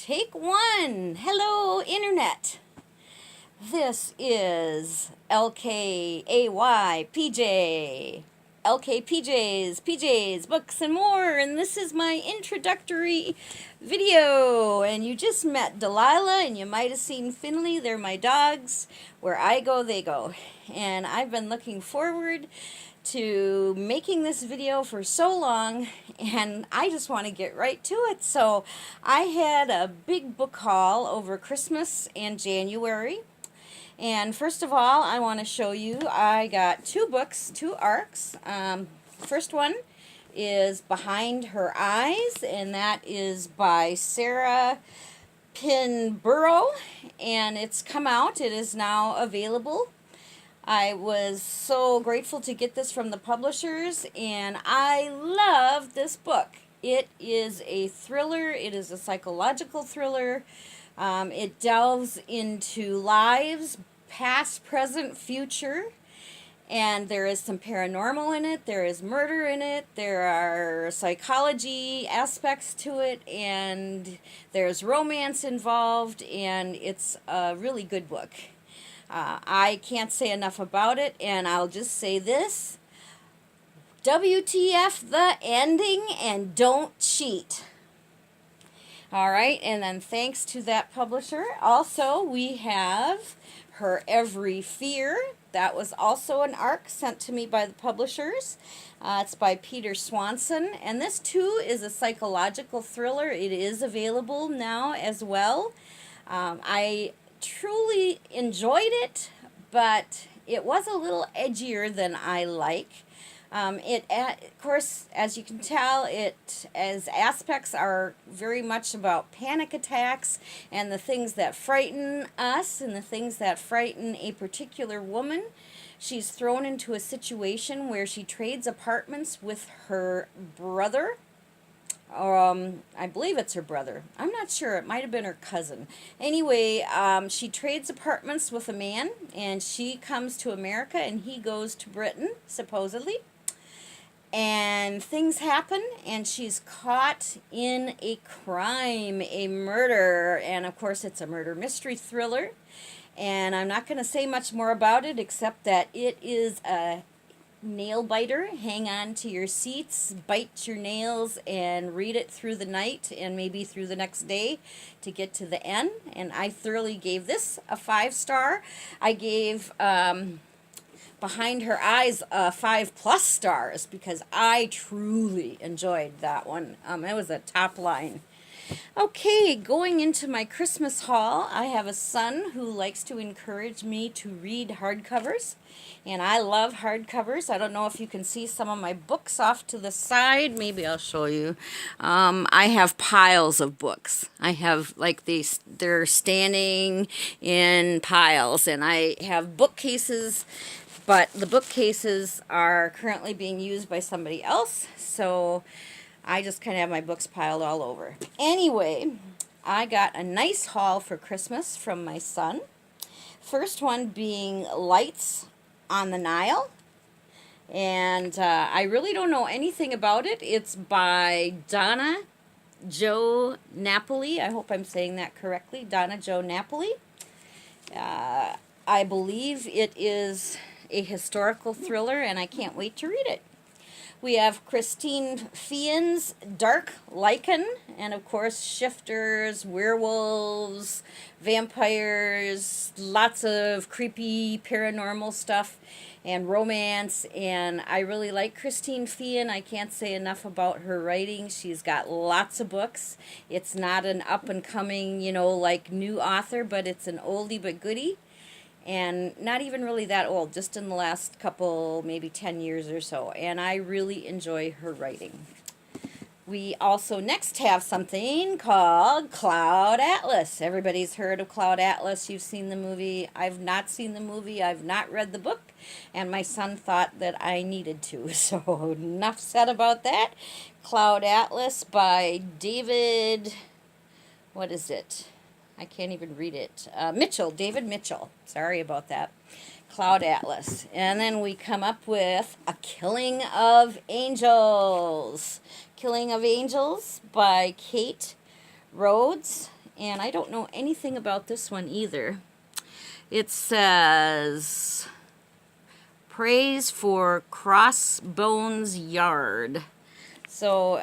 Take one. Hello, Internet. This is LKAYPJ. PJs, Books, and More. And this is my introductory video. And you just met Delilah, and you might have seen Finley. They're my dogs. Where I go, they go. And I've been looking forward to making this video for so long, and I just want to get right to it. So I had a big book haul over Christmas and January. And first of all, I want to show you, I got two books, two ARCs. First one is Behind Her Eyes, and that is by Sarah Pinborough, and it's come out. It is now available. I was so grateful to get this from the publishers, and I love this book. It is a thriller. It is a psychological thriller. It delves into lives, past, present, future, and there is some paranormal in it. There is murder in it. There are psychology aspects to it, and there's romance involved, and it's a really good book. I can't say enough about it, and I'll just say this. WTF the ending, and don't cheat. Alright, and then thanks to that publisher. Also, we have Her Every Fear. That was also an ARC sent to me by the publishers. It's by Peter Swanson, and this too is a psychological thriller. It is available now as well. I truly enjoyed it, but it was a little edgier than I like. Of course, as you can tell, as aspects are very much about panic attacks and the things that frighten us and the things that frighten a particular woman. She's thrown into a situation where she trades apartments with her brother. I believe it's her brother. I'm not sure. It might have been her cousin. Anyway, she trades apartments with a man, and she comes to America, and he goes to Britain, supposedly. And things happen, and she's caught in a crime, a murder, and of course it's a murder mystery thriller. And I'm not going to say much more about it, except that it is a nail biter. Hang on to your seats, bite your nails, and read it through the night and maybe through the next day to get to the end. And I thoroughly gave this a 5-star. I gave Behind Her Eyes 5+ stars because I truly enjoyed that one. It was a top line. Okay, going into my Christmas haul, I have a son who likes to encourage me to read hardcovers, and I love hardcovers. I don't know if you can see some of my books off to the side. Maybe I'll show you. I have piles of books. I have, like, they're standing in piles, and I have bookcases, but the bookcases are currently being used by somebody else, so I just kind of have my books piled all over. Anyway, I got a nice haul for Christmas from my son. First one being Lights on the Nile. And I really don't know anything about it. It's by Donna Jo Napoli. I hope I'm saying that correctly. Donna Jo Napoli. I believe it is a historical thriller, and I can't wait to read it. We have Christine Feehan's Dark Lichen, and of course shifters, werewolves, vampires, lots of creepy paranormal stuff and romance, and I really like Christine Feehan. I can't say enough about her writing. She's got lots of books. It's not an up-and-coming, like new author, but it's an oldie but goodie. And not even really that old, just in the last couple, maybe 10 years or so. And I really enjoy her writing. We also next have something called Cloud Atlas. Everybody's heard of Cloud Atlas. You've seen the movie. I've not seen the movie. I've not read the book. And my son thought that I needed to. So enough said about that. Cloud Atlas by David, what is it? I can't even read it. David Mitchell. Sorry about that. Cloud Atlas. And then we come up with A Killing of Angels. Killing of Angels by Kate Rhodes. and I don't know anything about this one either. It says, Praise for Crossbones Yard. So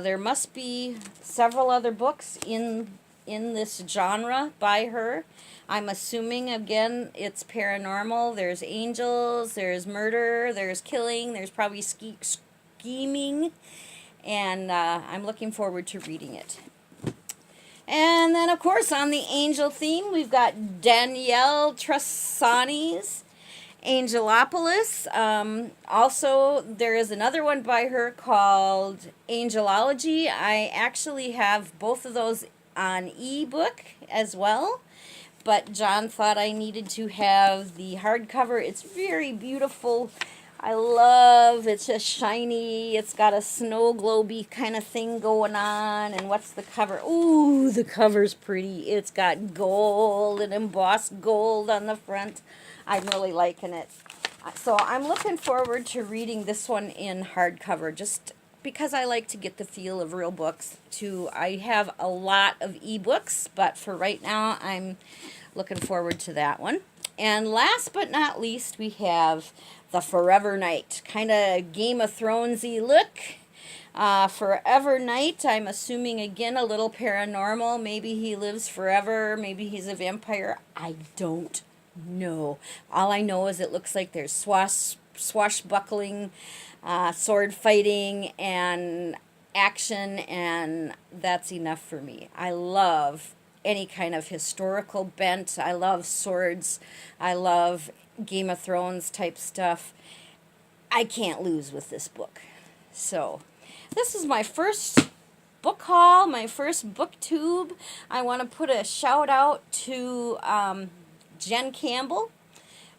there must be several other books in this genre by her. I'm assuming, again, it's paranormal. There's angels, there's murder, there's killing, there's probably scheming, and I'm looking forward to reading it. And then, of course, on the angel theme, we've got Danielle Tressani's Angelopolis. Also, there is another one by her called Angelology. I actually have both of those on ebook as well, but John thought I needed to have the hardcover. It's very beautiful. I love, it's just shiny. It's got a snow globy kind of thing going on. And what's the cover? Ooh, the cover's pretty. It's got gold and embossed gold on the front. I'm really liking it. So I'm looking forward to reading this one in hardcover, just because I like to get the feel of real books too. I have a lot of ebooks, but for right now, I'm looking forward to that one. And last but not least, we have The Forever Knight. Kind of Game of Thrones-y look. Forever Knight, I'm assuming, again, a little paranormal. Maybe he lives forever. Maybe he's a vampire. I don't know. All I know is it looks like there's swashbuckling, sword fighting, and action, and that's enough for me. I love any kind of historical bent. I love swords. I love Game of Thrones type stuff. I can't lose with this book. So this is my first book haul, my first Booktube. I want to put a shout out to Jen Campbell,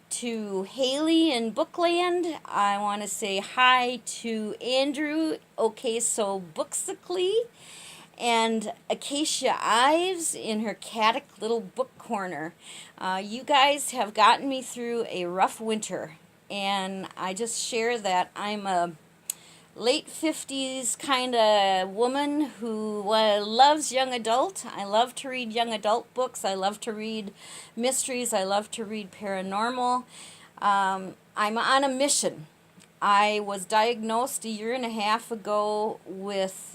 to Haley in Bookland. I want to say hi to Andrew So Booksically, and Acacia Ives in her Caddick Little Book Corner. You guys have gotten me through a rough winter, and I just share that I'm a late 50s kind of woman who loves young adult. I love to read young adult books. I love to read mysteries. I love to read paranormal. I'm on a mission. I was diagnosed a year and a half ago with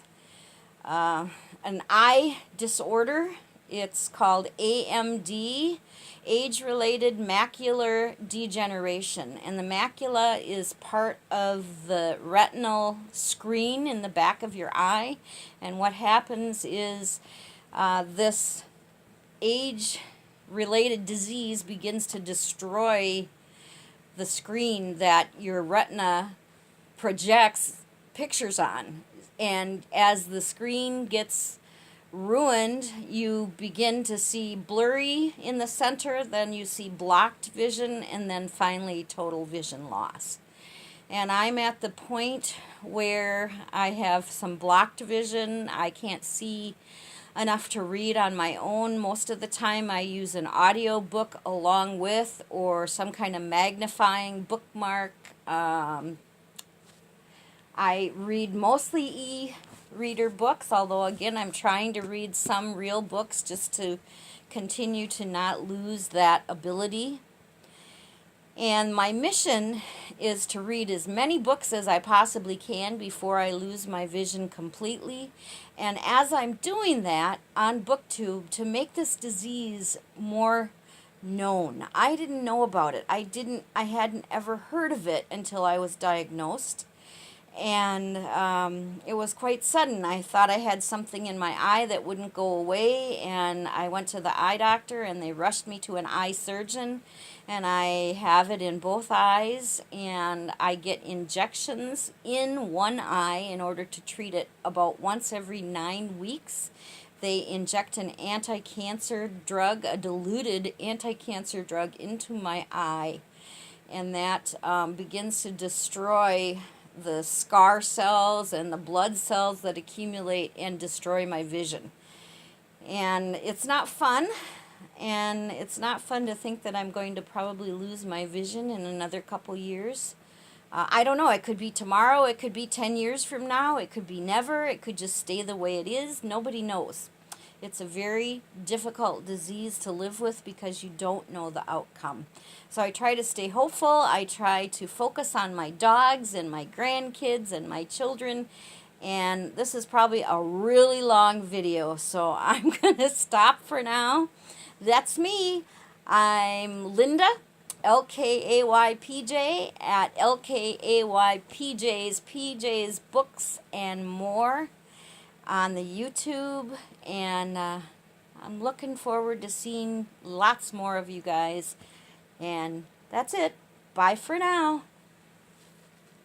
an eye disorder. It's called AMD, age-related macular degeneration, and the macula is part of the retinal screen in the back of your eye, and what happens is this age-related disease begins to destroy the screen that your retina projects pictures on. And as the screen gets ruined, you begin to see blurry in the center, then you see blocked vision, and then finally total vision loss. And I'm at the point where I have some blocked vision. I can't see enough to read on my own. Most of the time I use an audio book along with, or some kind of magnifying bookmark. I read mostly e-reader books, although again I'm trying to read some real books just to continue to not lose that ability. And my mission is to read as many books as I possibly can before I lose my vision completely. And as I'm doing that on Booktube, to make this disease more known. I didn't know about it. I hadn't ever heard of it until I was diagnosed. And it was quite sudden. I thought I had something in my eye that wouldn't go away, and I went to the eye doctor, and they rushed me to an eye surgeon, and I have it in both eyes, and I get injections in one eye in order to treat it about once every 9 weeks. They inject an anti-cancer drug, a diluted anti-cancer drug, into my eye, and that begins to destroy the scar cells and the blood cells that accumulate and destroy my vision. And it's not fun, and it's not fun to think that I'm going to probably lose my vision in another couple years. I don't know, it could be tomorrow, it could be 10 years from now, it could be never, it could just stay the way it is. Nobody knows. It's a very difficult disease to live with because you don't know the outcome. So I try to stay hopeful. I try to focus on my dogs and my grandkids and my children. And this is probably a really long video, so I'm going to stop for now. That's me. I'm Linda, LKAYPJ, at LKAYPJ's Books and More on the YouTube. And I'm looking forward to seeing lots more of you guys. And that's it. Bye for now.